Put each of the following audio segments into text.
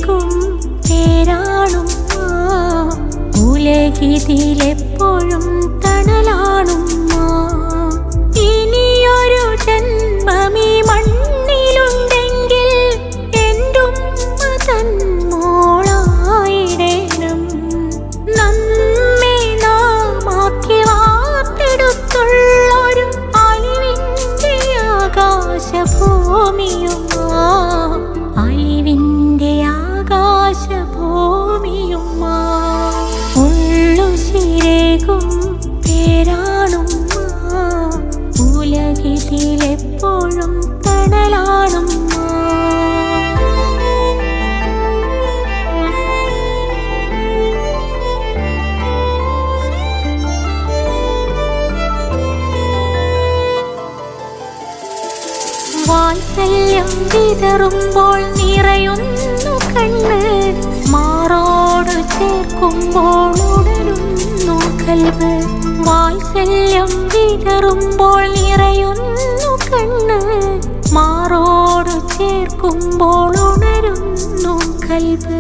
ഉള്ളുശിരേകും പേരാണുമ്മ. ഉലകിതിലെപ്പോഴും തണലാണുമ്മ. ഇനിയൊരു ജന്മമീ മണ്ണിലുണ്ടെങ്കിൽ എന്റുമ്മ തൻ മോളായിടേണം. നമ്മെ നാമാക്കി വാർത്തെടുത്തുള്ളൊരു അലിവിൻ്റെ ആകാശഭൂമിയുമ്മ. അലിവിൻ്റെ ആകാശഭൂമിയുമ്മ. ഉള്ളുശിരേകും പേരാണുമ്മ. ഉലകിതിലെപ്പോഴും തണലാണുമ്മ. വാത്സല്യം വിതറുമ്പോൾ നിറയുന്നു കണ്ണ്. മാറോട് ചേർക്കുമ്പോൾ ഉണരുന്നു കൽബ്. വാത്സല്യം വിതറുമ്പോൾ നിറയുന്നു കണ്ണ്. മാറോട് ചേർക്കുമ്പോൾ ഉണരുന്നു കൽബ്.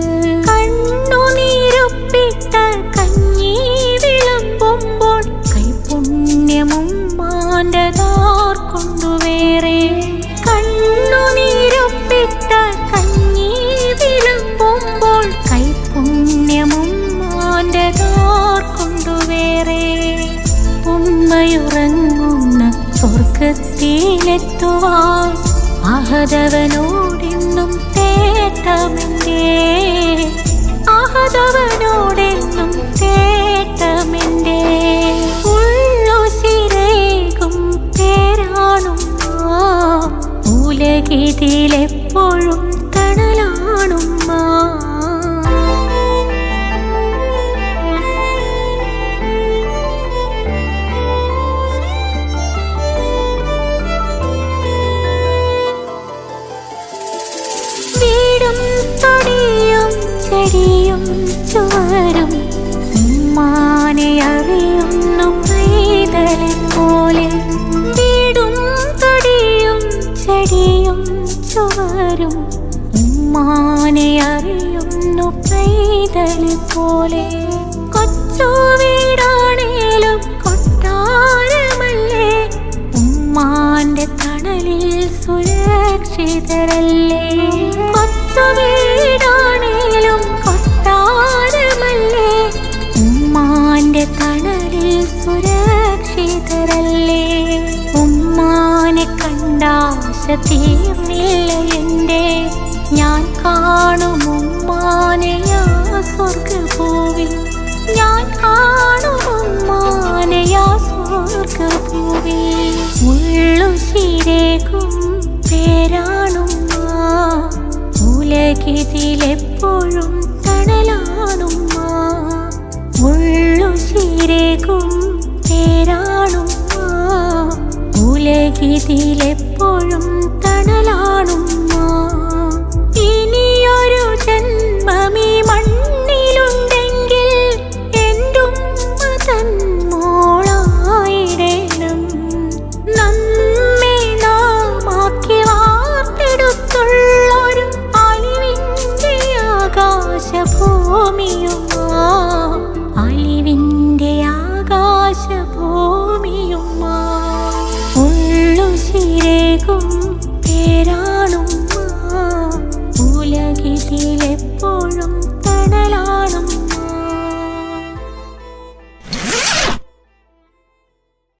കണ്ണുനീരുപ്പിട്ട കഞ്ഞി വിളമ്പുമ്പോൾ കൈപുണ്യമുമ്മാൻ്റെതാർ കൊണ്ടുവേറെ. കണ്ണുനീരുപ്പിട്ട കഞ്ഞി വിളമ്പുമ്പോൾ കൈപുണ്യമുമ്മാൻ്റെതാർ കൊണ്ടുവേറെ. ഉമ്മയുറങ്ങുന്ന സ്വർഗത്തിലെത്തുവാൻ അഹദവനോടെന്നും തേട്ടമെൻ്റെ. അഹദവനോടെന്നും തേട്ടമെൻ്റെ. ഉള്ളുശിരേകും പേരാണുമ്മ. ഉലകിതിലെപ്പോഴും തണലാണുമ്മ. വീടും തൊടിയും ചെടിയും ചുവരും ഉമ്മാനെ അറിയുന്നു പൈതലെ പോലെ. വീടും തൊടിയും ചെടിയും ചുവരും ഉമ്മാനെ അറിയുന്നു പൈതലെ പോലെ. കൊച്ചു വീടാണേലും കൊട്ടാരമല്ലേ. ഉമ്മാന്റെ തണലിൽ സുരക്ഷിതരല്ലേ. കൊച്ചു വീടാണേലും കൊട്ടാരമല്ലേ. ഉമ്മാന്റെ തണലിൽ സുരക്ഷിതരല്ലേ. ഉമ്മാനെ കണ്ടാശ തീർന്നില്ല എൻ്റെ. ഞാൻ കാണും ഉമ്മാനെ ആ സ്വർഗ്ഗഭൂവിൽ. ഞാൻ കാണും ഉമ്മാനെ ആ സ്വർഗ്ഗഭൂവിൽ. ഉള്ളുശിരേകും പേരാണുമ്മ. ഉലകിതിലെപ്പോഴും തണലാണുമ്മ. ഉള്ളുശിരേകും പേരാണുമ്മ. ഉലകിതിലെപ്പോഴും തണലാണുമ്മ. ഇനിയൊരു ജന്മമീ മണ്ണിലുണ്ടെങ്കിൽ എന്റുമ്മ തൻ മോളായിടേണം. നമ്മെ നാമാക്കി വാർത്തെടുത്തുള്ളൊരു അലിവിൻ്റെ ആകാശഭൂമിയുമ്മ. അലിവിൻ്റെ ആകാശഭൂമിയുമ്മ. ഉള്ളുശിരേകും പേരാണുമ്മ. ഉലകിതിലെ